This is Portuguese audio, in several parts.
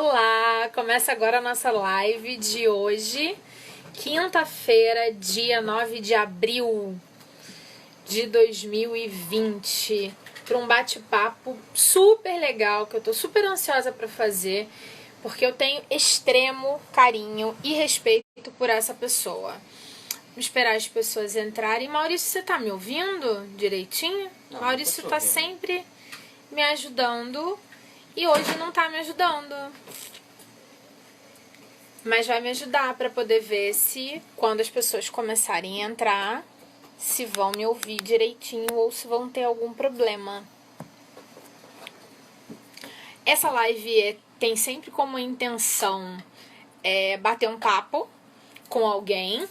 Olá! Começa agora a nossa live de hoje, quinta-feira, dia 9 de abril de 2020, para um bate-papo super legal que eu tô super ansiosa para fazer, porque eu tenho extremo carinho e respeito por essa pessoa. Vamos esperar as pessoas entrarem. Maurício, você tá me ouvindo direitinho? Não, Maurício não tá sempre me ajudando e hoje não tá me ajudando. Mas vai me ajudar para poder ver se, quando as pessoas começarem a entrar, se vão me ouvir direitinho ou se vão ter algum problema. Essa live tem sempre como intenção bater um papo com alguém.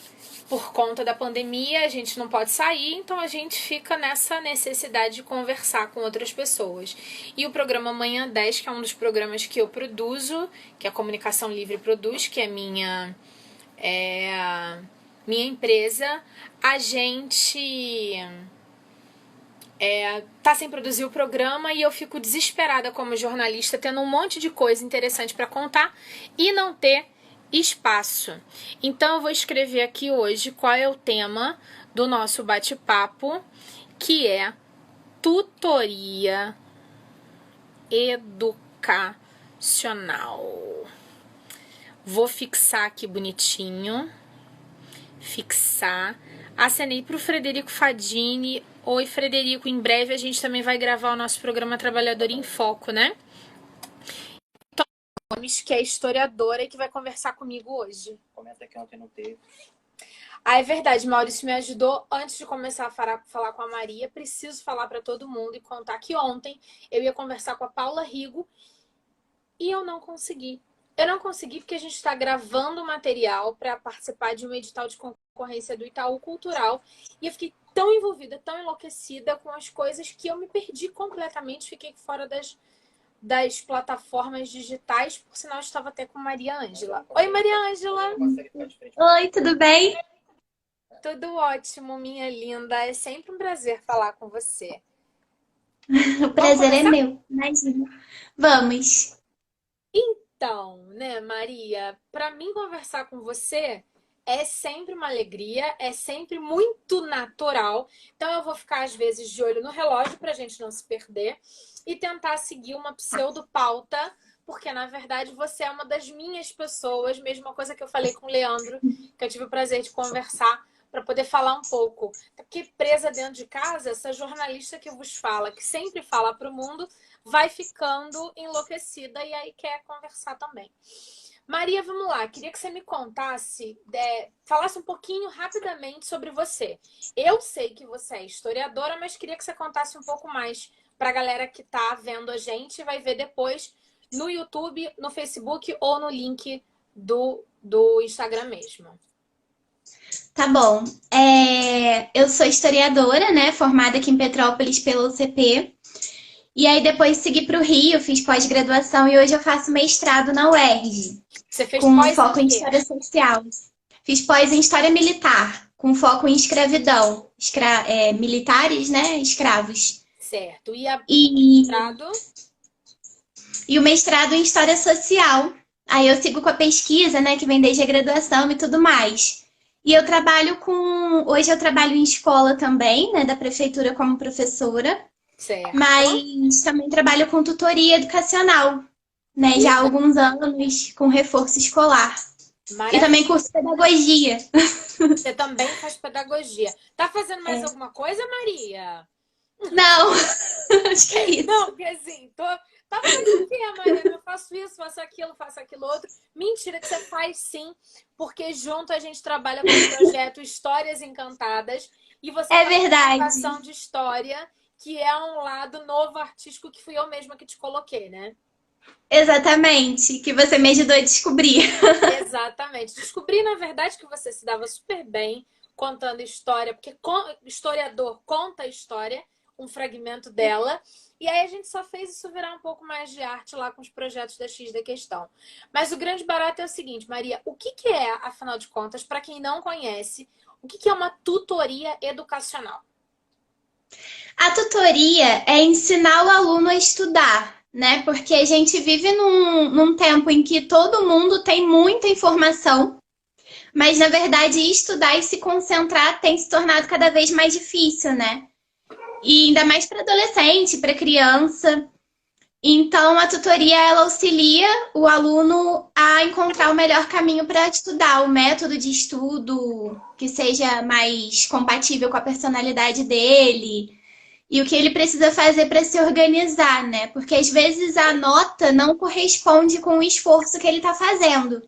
Por conta da pandemia, a gente não pode sair, então a gente fica nessa necessidade de conversar com outras pessoas. E o programa Manhã 10, que é um dos programas que eu produzo, que a Comunicação Livre produz, que é minha empresa, a gente tá sem produzir o programa e eu fico desesperada como jornalista, tendo um monte de coisa interessante para contar e não ter espaço. Então eu vou escrever aqui hoje qual é o tema do nosso bate-papo, que é tutoria educacional. Vou fixar aqui bonitinho. Fixar. Acenei pro Frederico Fadini. Oi, Frederico, em breve a gente também vai gravar o nosso programa Trabalhador em Foco, né? Gomes, que é historiadora e que vai conversar comigo hoje. Comenta que ontem não teve. Ah, é verdade, Maurício me ajudou antes de começar a falar com a Maria. Preciso falar para todo mundo e contar que ontem eu ia conversar com a Paula Rigo e eu não consegui. Eu não consegui porque a gente está gravando material para participar de um edital de concorrência do Itaú Cultural e eu fiquei tão envolvida, tão enlouquecida com as coisas que eu me perdi completamente, fiquei fora das plataformas digitais, por sinal eu estava até com Maria Ângela. Oi, Maria Ângela! Oi, tudo bem? Tudo ótimo, minha linda. É sempre um prazer falar com você. O prazer é meu, imagina. Vamos. Então, né, Maria, para mim conversar com você é sempre uma alegria, é sempre muito natural. Então eu vou ficar às vezes de olho no relógio para a gente não se perder e tentar seguir uma pseudo-pauta, porque na verdade você é uma das minhas pessoas, mesma coisa que eu falei com o Leandro, que eu tive o prazer de conversar para poder falar um pouco. Porque presa dentro de casa, essa jornalista que vos fala, que sempre fala para o mundo, vai ficando enlouquecida e aí quer conversar também. Maria, vamos lá. Queria que você me contasse, falasse um pouquinho rapidamente sobre você. Eu sei que você é historiadora, mas queria que você contasse um pouco mais para a galera que está vendo a gente e vai ver depois no YouTube, no Facebook ou no link do Instagram mesmo. Tá bom. Eu sou historiadora, né? Formada aqui em Petrópolis pela UCP. E aí depois segui para o Rio, fiz pós-graduação e hoje eu faço mestrado na UERJ. Você fez com pós foco em em quê? História Social. Fiz pós em História Militar, com foco em escravidão. Militares, né? Escravos. Certo. E a E mestrado? o mestrado em História Social. Aí eu sigo com a pesquisa, né, que vem desde a graduação e tudo mais. E eu trabalho Hoje eu trabalho em escola também, né, da prefeitura como professora. Certo. Mas também trabalho com tutoria educacional, né, já há alguns anos, com reforço escolar. Maravilha. E também curso pedagogia. Você também faz pedagogia. Tá fazendo mais alguma coisa, Maria? Não, acho que é isso. Não, porque assim, tá fazendo o quê, Maria? Eu faço isso, faço aquilo outro. Mentira que você faz sim, porque junto a gente trabalha com o projeto Histórias Encantadas e você É faz verdade. educação de história, que é um lado novo artístico que fui eu mesma que te coloquei, né? Exatamente, que você me ajudou a descobrir. Exatamente. Descobri, na verdade, que você se dava super bem contando história, porque historiador conta a história, um fragmento dela, e aí a gente só fez isso virar um pouco mais de arte lá com os projetos da X da Questão. Mas o grande barato é o seguinte, Maria, o que é, afinal de contas, para quem não conhece, o que é uma tutoria educacional? A tutoria é ensinar o aluno a estudar, né? Porque a gente vive num tempo em que todo mundo tem muita informação, mas na verdade estudar e se concentrar tem se tornado cada vez mais difícil, né? E ainda mais para adolescente, para criança. Então, a tutoria ela auxilia o aluno a encontrar o melhor caminho para estudar, o método de estudo que seja mais compatível com a personalidade dele e o que ele precisa fazer para se organizar, né? Porque às vezes a nota não corresponde com o esforço que ele está fazendo.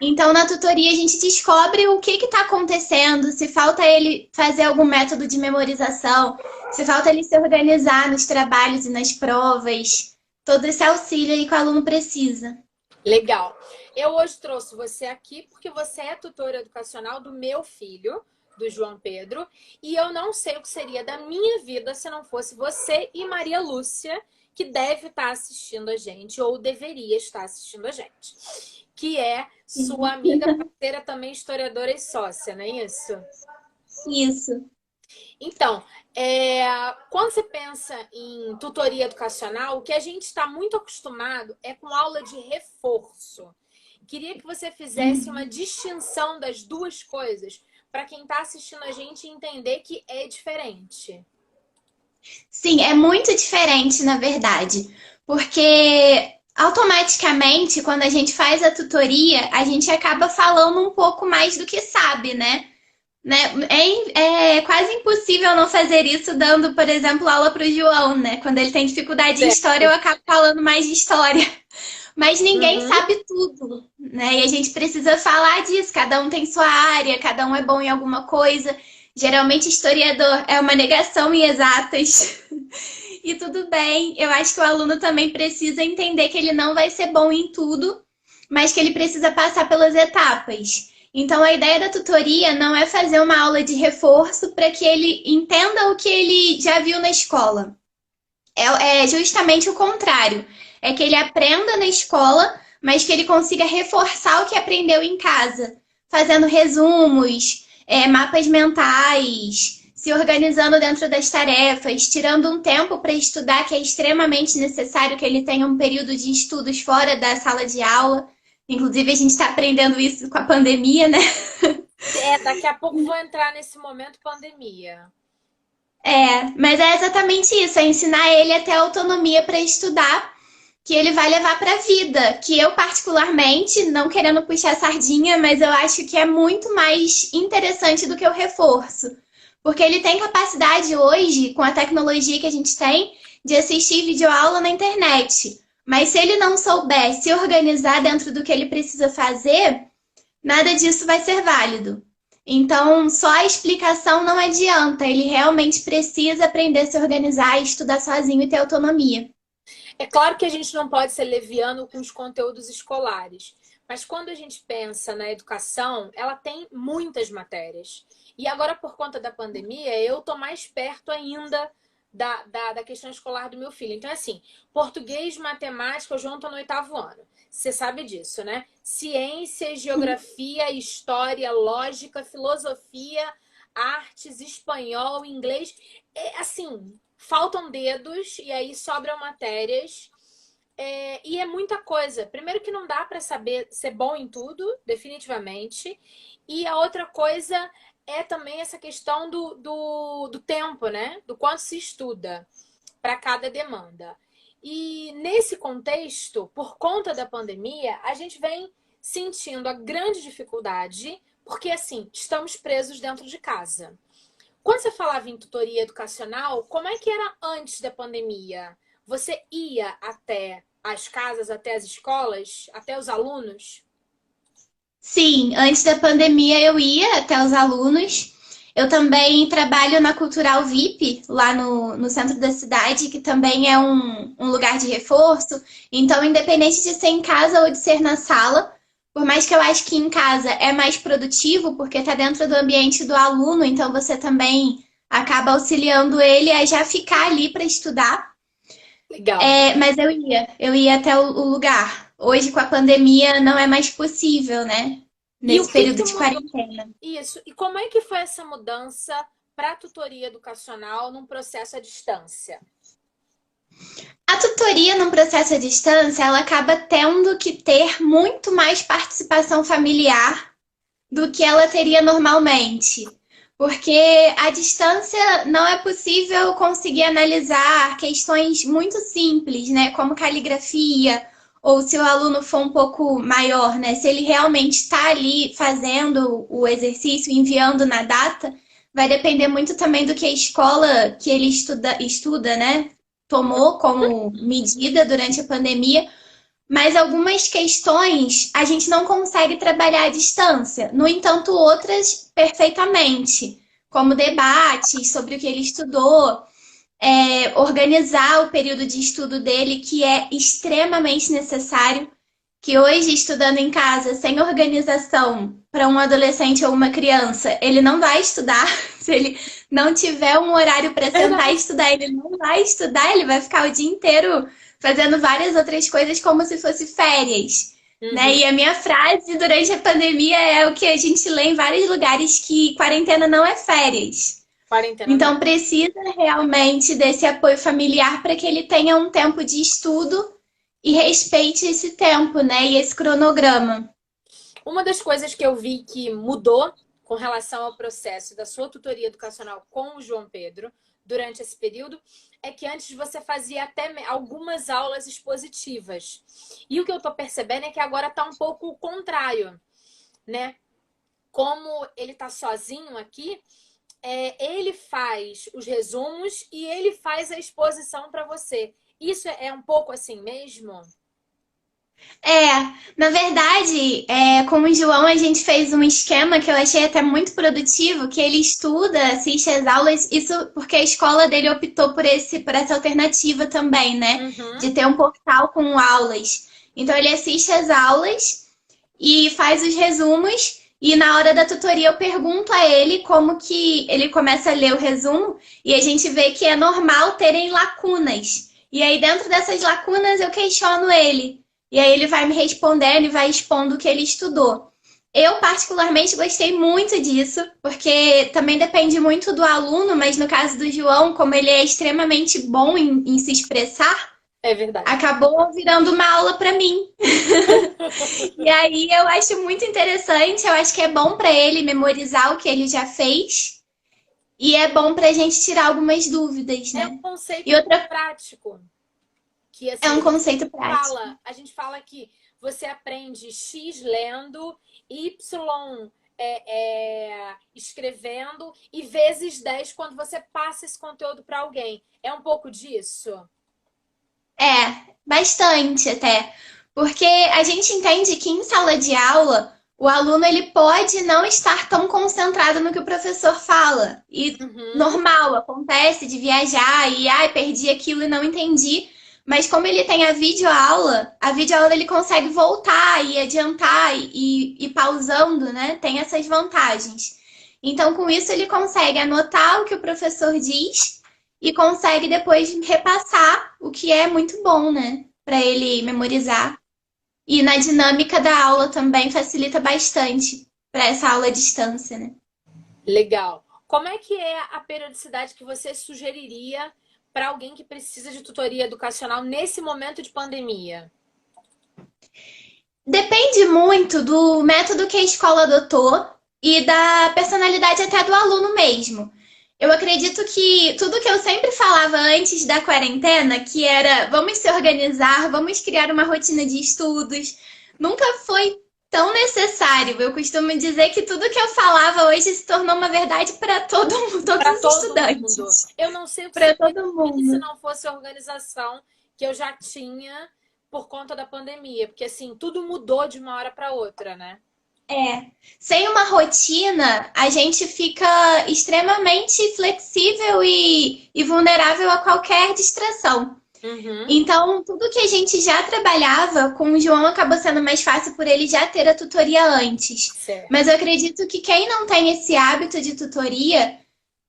Então, na tutoria, a gente descobre o que está acontecendo, se falta ele fazer algum método de memorização, se falta ele se organizar nos trabalhos e nas provas. Todo esse auxílio aí que o aluno precisa. Legal. Eu hoje trouxe você aqui porque você é tutora educacional do meu filho, do João Pedro, e eu não sei o que seria da minha vida se não fosse você e Maria Lúcia, que deve estar assistindo a gente, ou deveria estar assistindo a gente, que é sua amiga, parceira, também historiadora e sócia, não é isso? Isso. Então, quando você pensa em tutoria educacional, o que a gente está muito acostumado é com aula de reforço. Queria que você fizesse uma distinção das duas coisas para quem está assistindo a gente entender que é diferente. Sim, é muito diferente, na verdade. Porque automaticamente, quando a gente faz a tutoria, a gente acaba falando um pouco mais do que sabe, né? É quase impossível não fazer isso dando, por exemplo, aula para o João, né? Quando ele tem dificuldade em história, eu Certo. acabo falando mais de história. Mas ninguém Uhum. sabe tudo, né? E a gente precisa falar disso. Cada um tem sua área, cada um é bom em alguma coisa. Geralmente, historiador é uma negação em exatas. E tudo bem. Eu acho que o aluno também precisa entender que ele não vai ser bom em tudo, mas que ele precisa passar pelas etapas. Então, a ideia da tutoria não é fazer uma aula de reforço para que ele entenda o que ele já viu na escola. É justamente o contrário. É que ele aprenda na escola, mas que ele consiga reforçar o que aprendeu em casa, fazendo resumos, mapas mentais, se organizando dentro das tarefas, tirando um tempo para estudar, que é extremamente necessário que ele tenha um período de estudos fora da sala de aula. Inclusive, a gente está aprendendo isso com a pandemia, né? Daqui a pouco vou entrar nesse momento pandemia. Mas é exatamente isso, é ensinar ele a ter autonomia para estudar, que ele vai levar para a vida, que eu particularmente, não querendo puxar sardinha, mas eu acho que é muito mais interessante do que o reforço. Porque ele tem capacidade hoje, com a tecnologia que a gente tem, de assistir videoaula na internet. Mas se ele não souber se organizar dentro do que ele precisa fazer, nada disso vai ser válido. Então, só a explicação não adianta. Ele realmente precisa aprender a se organizar, estudar sozinho e ter autonomia. É claro que a gente não pode ser leviano com os conteúdos escolares, mas quando a gente pensa na educação, ela tem muitas matérias. E agora, por conta da pandemia, eu tô mais perto ainda da questão escolar do meu filho. Então, assim, português, matemática, o João tá no 8º ano. Você sabe disso, né? Ciência, geografia, história, lógica, filosofia, artes, espanhol, inglês. Assim, faltam dedos e aí sobram matérias. E é muita coisa. Primeiro que não dá para saber ser bom em tudo, definitivamente. E a outra coisa é também essa questão do tempo, né? Do quanto se estuda para cada demanda. E nesse contexto, por conta da pandemia, a gente vem sentindo a grande dificuldade, porque assim, estamos presos dentro de casa. Quando você falava em tutoria educacional, como é que era antes da pandemia? Você ia até as casas, até as escolas, até os alunos? Sim, antes da pandemia eu ia até os alunos. Eu também trabalho na Cultural VIP, lá no centro da cidade, que também é um lugar de reforço. Então, independente de ser em casa ou de ser na sala, por mais que eu acho que em casa é mais produtivo, porque está dentro do ambiente do aluno, então você também acaba auxiliando ele a já ficar ali para estudar. Legal. Mas eu ia até o lugar. Hoje, com a pandemia, não é mais possível, né? E o Nesse que que período de mudou quarentena. isso? E como é que foi essa mudança para a tutoria educacional num processo à distância? A tutoria num processo à distância, ela acaba tendo que ter muito mais participação familiar do que ela teria normalmente. Porque à distância não é possível conseguir analisar questões muito simples, né? Como caligrafia, ou se o aluno for um pouco maior, né? Se ele realmente está ali fazendo o exercício, enviando na data, vai depender muito também do que a escola que ele estuda, né? Tomou como medida durante a pandemia, mas algumas questões a gente não consegue trabalhar à distância. No entanto, outras perfeitamente, como debates sobre o que ele estudou, organizar o período de estudo dele, que é extremamente necessário, que hoje, estudando em casa, sem organização para um adolescente ou uma criança, ele não vai estudar. Se ele não tiver um horário para sentar e estudar, ele não vai estudar, ele vai ficar o dia inteiro fazendo várias outras coisas como se fosse férias. Né? E a minha frase durante a pandemia é o que a gente lê em vários lugares, que quarentena não é férias. Então precisa realmente desse apoio familiar para que ele tenha um tempo de estudo e respeite esse tempo, né? E esse cronograma. Uma das coisas que eu vi que mudou com relação ao processo da sua tutoria educacional com o João Pedro durante esse período é que antes você fazia até algumas aulas expositivas. E o que eu tô percebendo é que agora tá um pouco o contrário, né? Como ele tá sozinho aqui, ele faz os resumos e ele faz a exposição para você. Isso é um pouco assim mesmo? Na verdade, com o João a gente fez um esquema que eu achei até muito produtivo, que ele estuda, assiste às aulas, isso porque a escola dele optou por essa alternativa também, né? De ter um portal com aulas. Então ele assiste às aulas e faz os resumos, e na hora da tutoria eu pergunto a ele como que ele começa a ler o resumo, e a gente vê que é normal terem lacunas. E aí dentro dessas lacunas eu questiono ele. E aí ele vai me respondendo e vai expondo o que ele estudou. Eu, particularmente, gostei muito disso, porque também depende muito do aluno, mas no caso do João, como ele é extremamente bom em se expressar, é verdade, acabou virando uma aula para mim. E aí eu acho muito interessante, eu acho que é bom para ele memorizar o que ele já fez, e é bom para a gente tirar algumas dúvidas, né? É um conceito prático. Que, assim, é um conceito prático. A gente fala que você aprende X lendo, Y escrevendo e vezes 10 quando você passa esse conteúdo para alguém. É um pouco disso? Bastante até. Porque a gente entende que em sala de aula o aluno ele pode não estar tão concentrado no que o professor fala. E normal, acontece de viajar e perdi aquilo e não entendi. Mas como ele tem a videoaula ele consegue voltar e adiantar e ir pausando, né? Tem essas vantagens. Então, com isso, ele consegue anotar o que o professor diz e consegue depois repassar, o que é muito bom, né? Para ele memorizar. E na dinâmica da aula também facilita bastante para essa aula à distância, né? Legal. Como é que é a periodicidade que você sugeriria para alguém que precisa de tutoria educacional nesse momento de pandemia? Depende muito do método que a escola adotou e da personalidade até do aluno mesmo. Eu acredito que tudo que eu sempre falava antes da quarentena, que era vamos se organizar, vamos criar uma rotina de estudos, nunca foi tão necessário. Eu costumo dizer que tudo que eu falava hoje se tornou uma verdade para todos os estudantes. Mundo. Eu não sei o que para todo mundo. Se não fosse a organização que eu já tinha por conta da pandemia, porque assim, tudo mudou de uma hora para outra, né? Sem uma rotina, a gente fica extremamente flexível e vulnerável a qualquer distração. Então, tudo que a gente já trabalhava com o João acabou sendo mais fácil por ele já ter a tutoria antes. Certo. Mas eu acredito que quem não tem esse hábito de tutoria,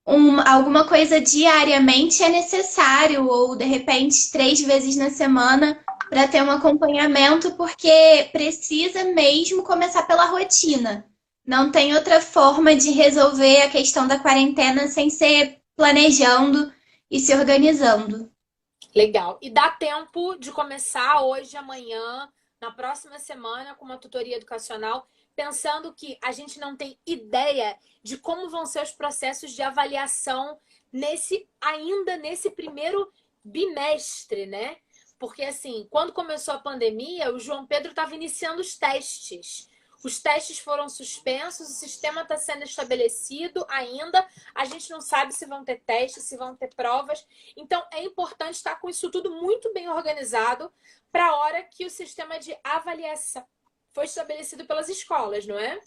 alguma coisa diariamente é necessário, ou de repente 3 vezes na semana, para ter um acompanhamento, porque precisa mesmo começar pela rotina. Não tem outra forma de resolver a questão da quarentena sem ser planejando e se organizando. Legal. E dá tempo de começar hoje, amanhã, na próxima semana, com uma tutoria educacional, pensando que a gente não tem ideia de como vão ser os processos de avaliação ainda nesse primeiro bimestre, né? Porque assim, quando começou a pandemia, o João Pedro estava iniciando os testes. Os testes foram suspensos, o sistema está sendo estabelecido ainda. A gente não sabe se vão ter testes, se vão ter provas. Então, é importante estar com isso tudo muito bem organizado para a hora que o sistema de avaliação foi estabelecido pelas escolas, não é?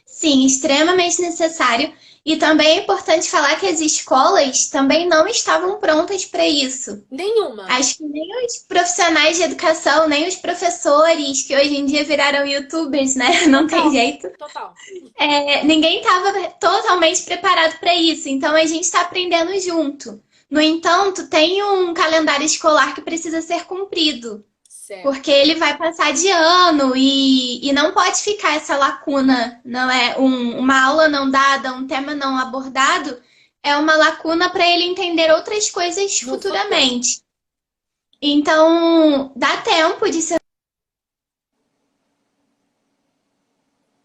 Sim, extremamente necessário. E também é importante falar que as escolas também não estavam prontas para isso. Nenhuma. Acho que nem os profissionais de educação, nem os professores, que hoje em dia viraram YouTubers, né? Não tem jeito. Total. Ninguém estava totalmente preparado para isso. Então a gente está aprendendo junto. No entanto, tem um calendário escolar que precisa ser cumprido. Certo. Porque ele vai passar de ano e não pode ficar essa lacuna, não é uma aula não dada, um tema não abordado, é uma lacuna para ele entender outras coisas futuramente. Então, dá tempo de ser.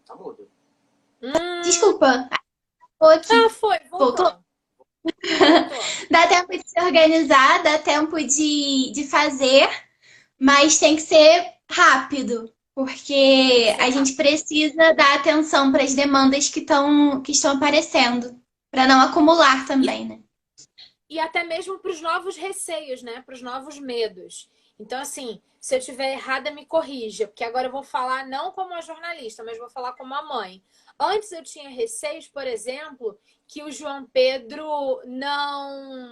Tá mudo. Desculpa. Aqui. Foi, voltou. Dá tempo de se organizar, dá tempo de fazer. Mas tem que ser rápido, porque a gente precisa dar atenção para as demandas que estão aparecendo, para não acumular também, né? E até mesmo para os novos receios, né? Para os novos medos. Então, assim, se eu estiver errada, me corrija, porque agora eu vou falar não como a jornalista, mas vou falar como a mãe. Antes eu tinha receios, por exemplo, que o João Pedro não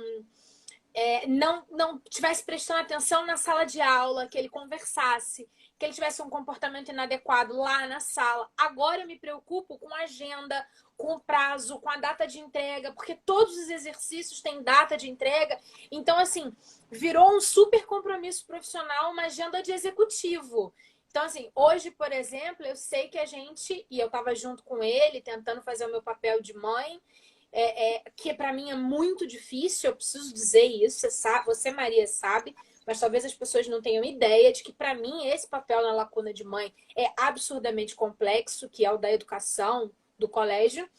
tivesse prestando atenção na sala de aula, que ele conversasse, que ele tivesse um comportamento inadequado lá na sala. Agora eu me preocupo com a agenda, com o prazo, com a data de entrega, porque todos os exercícios têm data de entrega. Então, assim, virou um super compromisso profissional, uma agenda de executivo. Então, assim, hoje, por exemplo, eu sei que e eu estava junto com ele, tentando fazer o meu papel de mãe, que para mim é muito difícil, eu preciso dizer isso, você, Maria, sabe, mas talvez as pessoas não tenham ideia de que para mim esse papel na lacuna de mãe é absurdamente complexo, que é o da educação, do colégio.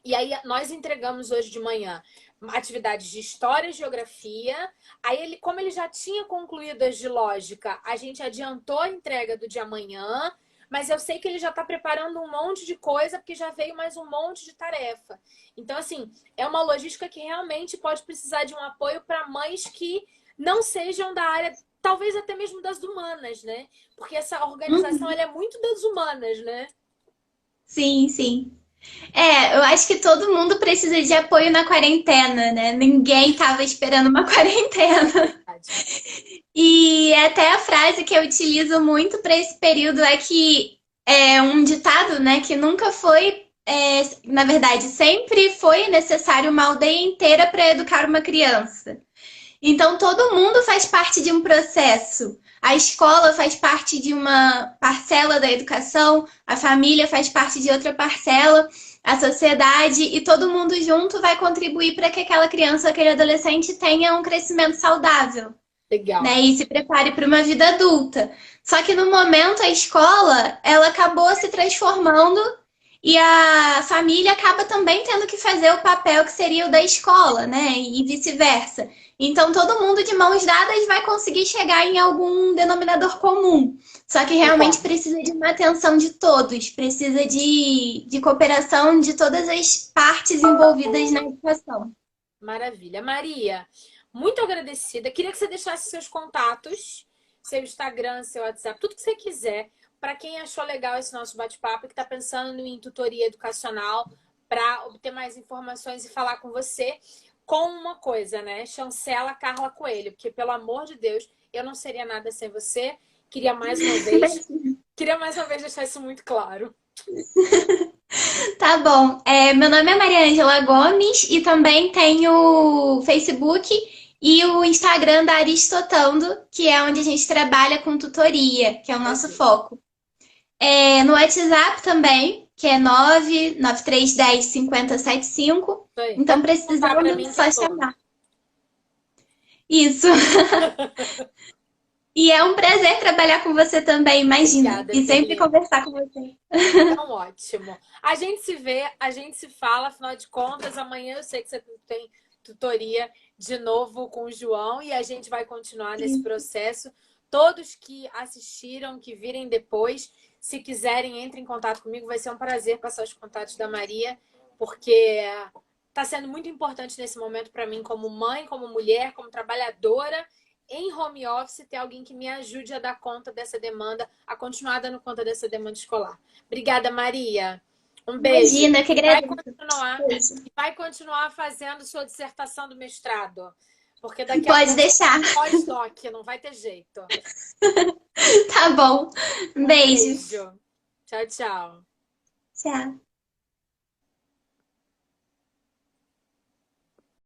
E aí nós entregamos hoje de manhã atividades de história e geografia. Aí como ele já tinha concluído as de lógica, a gente adiantou a entrega do de amanhã. Mas eu sei que ele já está preparando um monte de coisa, porque já veio mais um monte de tarefa. Então, assim, é uma logística que realmente pode precisar de um apoio para mães que não sejam da área, talvez até mesmo das humanas, né? Porque essa organização ela é muito das humanas, né? Sim, sim. Eu acho que todo mundo precisa de apoio na quarentena, né? Ninguém estava esperando uma quarentena. E até a frase que eu utilizo muito para esse período é que é um ditado, né? Que nunca foi, na verdade, sempre foi necessário uma aldeia inteira para educar uma criança. Então, todo mundo faz parte de um processo. A escola faz parte de uma parcela da educação, a família faz parte de outra parcela, a sociedade, e todo mundo junto vai contribuir para que aquela criança, aquele adolescente tenha um crescimento saudável. Legal. Né? E se prepare para uma vida adulta. Só que no momento a escola, ela acabou se transformando e a família acaba também tendo que fazer o papel que seria o da escola, né? E vice-versa. Então, todo mundo de mãos dadas vai conseguir chegar em algum denominador comum. Só que realmente precisa de uma atenção de todos, precisa de cooperação de todas as partes envolvidas na educação. Maravilha. Maria, muito agradecida. Queria que você deixasse seus contatos, seu Instagram, seu WhatsApp, tudo que você quiser, para quem achou legal esse nosso bate-papo e que está pensando em tutoria educacional, para obter mais informações e falar com você. Com uma coisa, né? Chancela Carla Coelho, porque, pelo amor de Deus, eu não seria nada sem você. Queria mais uma vez deixar isso muito claro. Tá bom. Meu nome é Maria Ângela Gomes e também tenho o Facebook e o Instagram da Aristotando, que é onde a gente trabalha com tutoria, que é o nosso foco. No WhatsApp também, que é 993105075. Então, precisando, só chamar. Isso. E é um prazer trabalhar com você também, imagina. Obrigada, E sempre querida. conversar com você. Então, ótimo. A gente se vê, a gente se fala, afinal de contas, amanhã eu sei que você tem tutoria de novo com o João e a gente vai continuar nesse processo. Todos que assistiram, que virem depois, se quiserem, entrem em contato comigo. Vai ser um prazer passar os contatos da Maria, porque está sendo muito importante nesse momento para mim, como mãe, como mulher, como trabalhadora em home office, ter alguém que me ajude a dar conta dessa demanda, a continuar dando conta dessa demanda escolar. Obrigada, Maria. Um beijo. Imagina, eu que agradeço. Vai continuar fazendo sua dissertação do mestrado. Porque daqui a Pode pouco deixar. pós-doc, não vai ter jeito. Tá bom. Um Beijo. beijo. Tchau, tchau. Tchau.